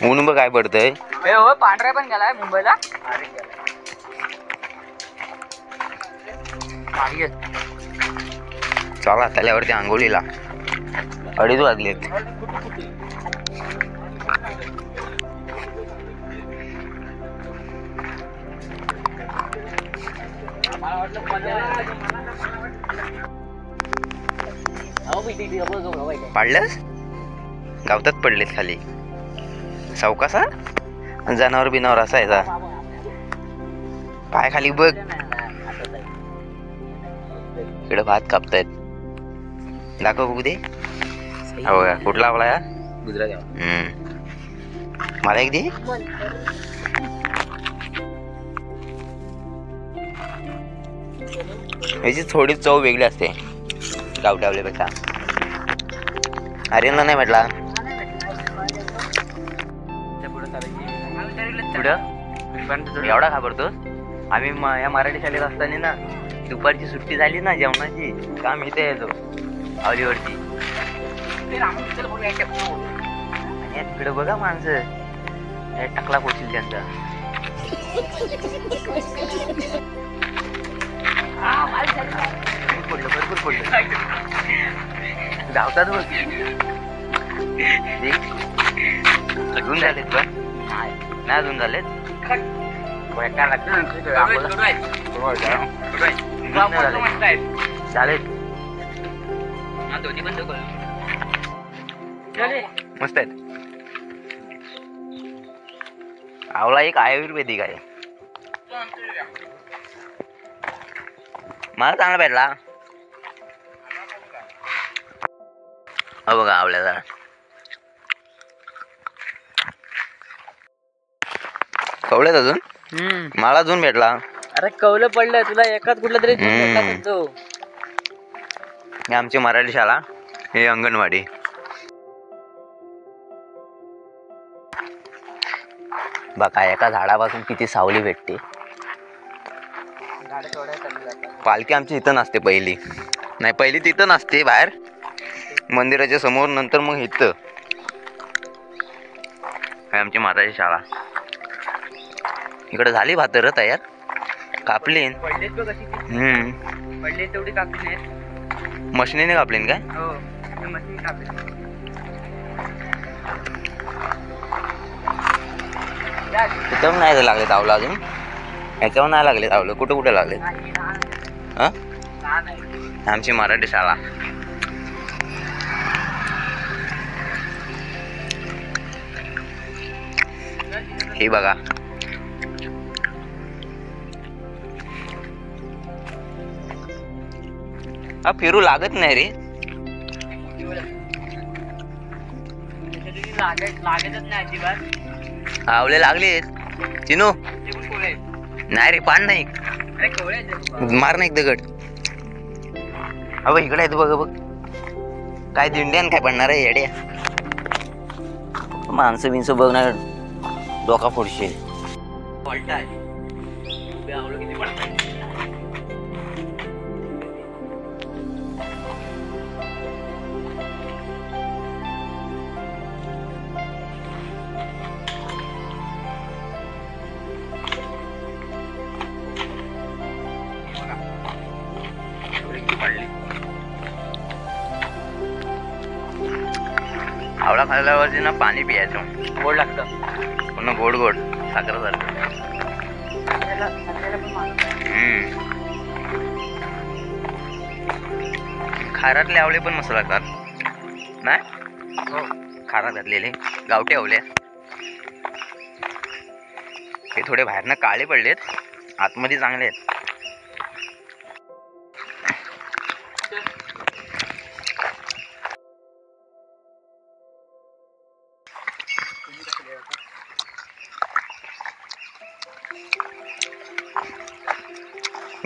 ऊन बघ काय पडतंय. हो पांढरा पण गेलाय मुंबईला. चला तल्यावरती आंघोळीला 2:30 वाजलेत. पाडलंस गावतात पडलेत खाली. चौकासा जनावर बिनावर असायचा. पाय खाली बघ. इकडे भात कापतायत. दाखव बघू दे. हो का कुठला आपला या गुजरात. मला एक दे. याची थोडी चव वेगळी असते गावठी आपल्यापेक्षा. आर्यनला नाही म्हटला पुढं एवढा घाबरतोस. आम्ही या मराठी शाळेत असताना ना दुपारची सुट्टी झाली ना जेवणाची काम इथे यायचो आवलीवरती. तिकडे बघा माणसं टाकला पोचील त्यांचा. पडलं भरपूर पडलं. धावतात बघ. अजून झालेत पण नाही अजून झालेत. मस्त आहेत. आवळा एक आयुर्वेदिक आहे. मला चांगला भेटला. हो बघा आवळ्याचा कवळ्यात अजून. मला अजून भेटला. अरे कवलं पडलं तुला एकाच कुठला तरी. आमची मराठी शाळा हे अंगणवाडी. बघा एका झाडापासून किती सावली भेटते. पालखी आमची इथं नसते पहिली. नाही पहिली तिथं नसते बाहेर मंदिराच्या समोर. नंतर मग इथं आमची मराठी शाळा. इकडे झाली भातर तयार. कापली तेवढी कापली मशीनीने कापलीन काय. तिथं नाही लागले तावलं अजून. याच्यावर नाही लागले तावलं. कुठं कुठे लागले. आमची मराठी शाळा. हे बघा फिरू लागत नाही रे. आवले लागलेत चिनू. नाही रे पान नाही. मार नाही दगड. अबे इकडे येतो बघ बघ. काय दिंड्यान काय पडणार आहे येड्या. माणसं बिनसं बघणार डोका फोडशील. आवळा खाल्ल्यावरती ना पाणी पियायचं. गोड लागतं पुन्हा गोड गोड साखरेसारखं. खारातले आवळे पण मस्त लागतात नाही. खारा घातलेले गावठी आवळे. हे थोडे बाहेरनं काळे पडलेत आतमध्ये चांगले आहेत.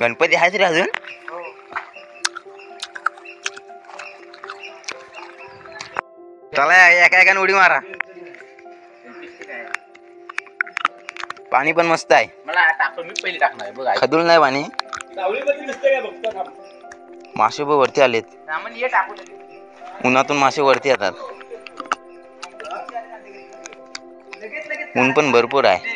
गणपती आहेच रे अजून. चला एका एकाने उडी मारा. पाणी पण मस्त आहे. खदूळ नाही पाणी. मासे पण वरती आलेत. उन्हातून मासे वरती येतात. ऊन पण भरपूर आहे.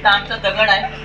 आमचा दगड आहे.